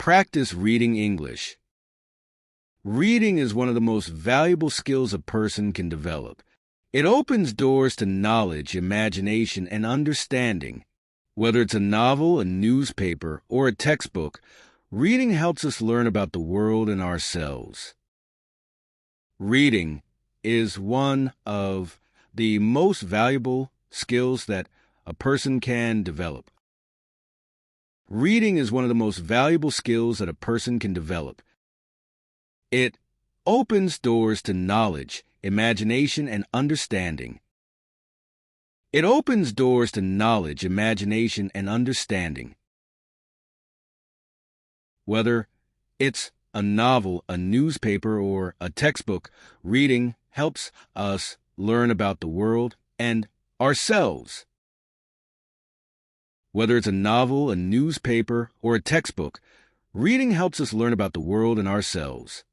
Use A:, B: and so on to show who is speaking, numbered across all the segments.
A: Practice reading English. Reading is one of the most valuable skills a person can develop. It opens doors to knowledge, imagination, and understanding. Whether it's a novel, a newspaper, or a textbook, reading helps us learn about the world and ourselves. Reading is one of the most valuable skills that a person can develop. Reading is one of the most valuable skills that a person can develop. It opens doors to knowledge, imagination, and understanding. It opens doors to knowledge, imagination, and understanding. Whether it's a novel, a newspaper, or a textbook, reading helps us learn about the world and ourselves. Whether it's a novel, a newspaper, or a textbook, reading helps us learn about the world and ourselves.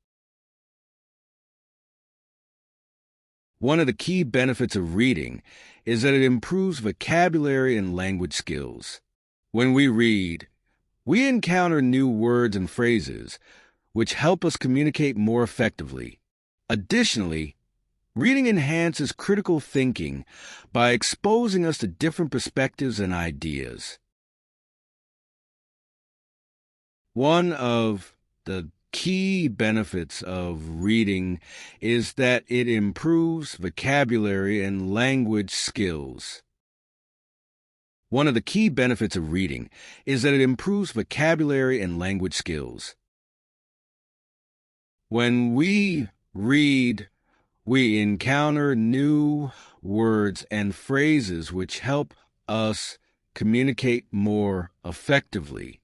A: One of the key benefits of reading is that it improves vocabulary and language skills. When we read, we encounter new words and phrases, which help us communicate more effectively. Additionally, reading enhances critical thinking by exposing us to different perspectives and ideas. One of the key benefits of reading is that it improves vocabulary and language skills. One of the key benefits of reading is that it improves vocabulary and language skills. When we read, we encounter new words and phrases which help us communicate more effectively.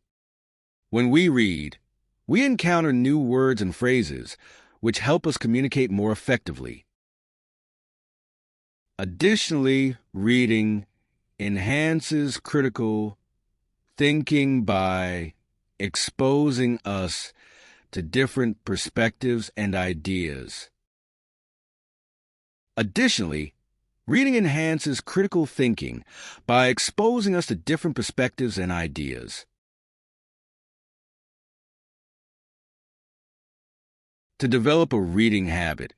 A: When we read, we encounter new words and phrases which help us communicate more effectively. Additionally, reading enhances critical thinking by exposing us to different perspectives and ideas. Additionally, reading enhances critical thinking by exposing us to different perspectives and ideas. To develop a reading habit,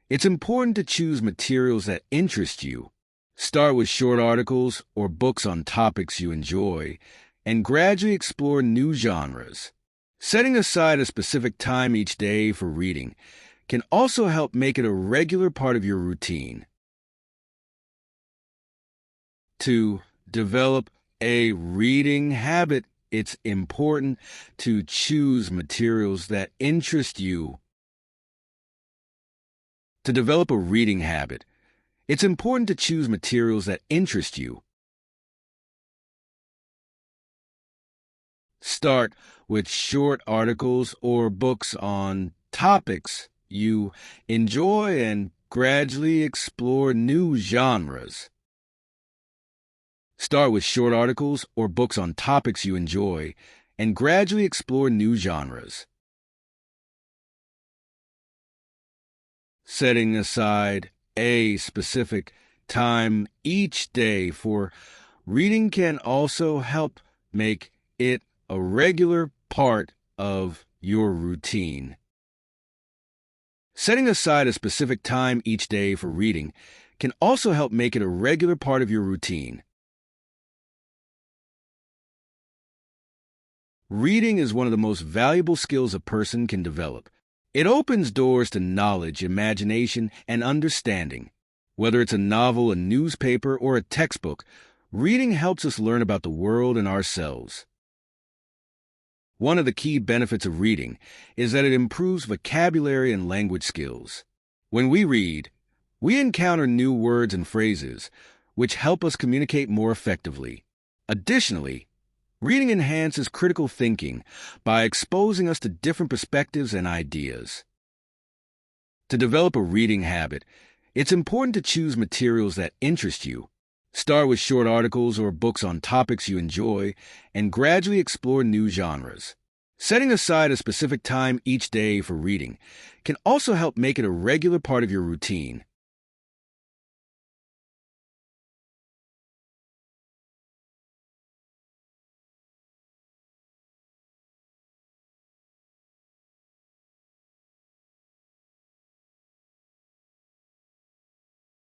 A: it's important to choose materials that interest you. Start with short articles or books on topics you enjoy, and gradually explore new genres. Setting aside a specific time each day for reading can also help make it a regular part of your routine. To develop a reading habit, it's important to choose materials that interest you. To develop a reading habit, it's important to choose materials that interest you. Start with short articles or books on topics you enjoy and gradually explore new genres. Start with short articles or books on topics you enjoy and gradually explore new genres. Setting aside a specific time each day for reading can also help make it a regular part of your routine. Setting aside a specific time each day for reading can also help make it a regular part of your routine. Reading is one of the most valuable skills a person can develop. It opens doors to knowledge, imagination, and understanding. Whether it's a novel, a newspaper, or a textbook, reading helps us learn about the world and ourselves. One of the key benefits of reading is that it improves vocabulary and language skills. When we read, we encounter new words and phrases, which help us communicate more effectively. Additionally, reading enhances critical thinking by exposing us to different perspectives and ideas. To develop a reading habit, it's important to choose materials that interest you. Start with short articles or books on topics you enjoy and gradually explore new genres. Setting aside a specific time each day for reading can also help make it a regular part of your routine.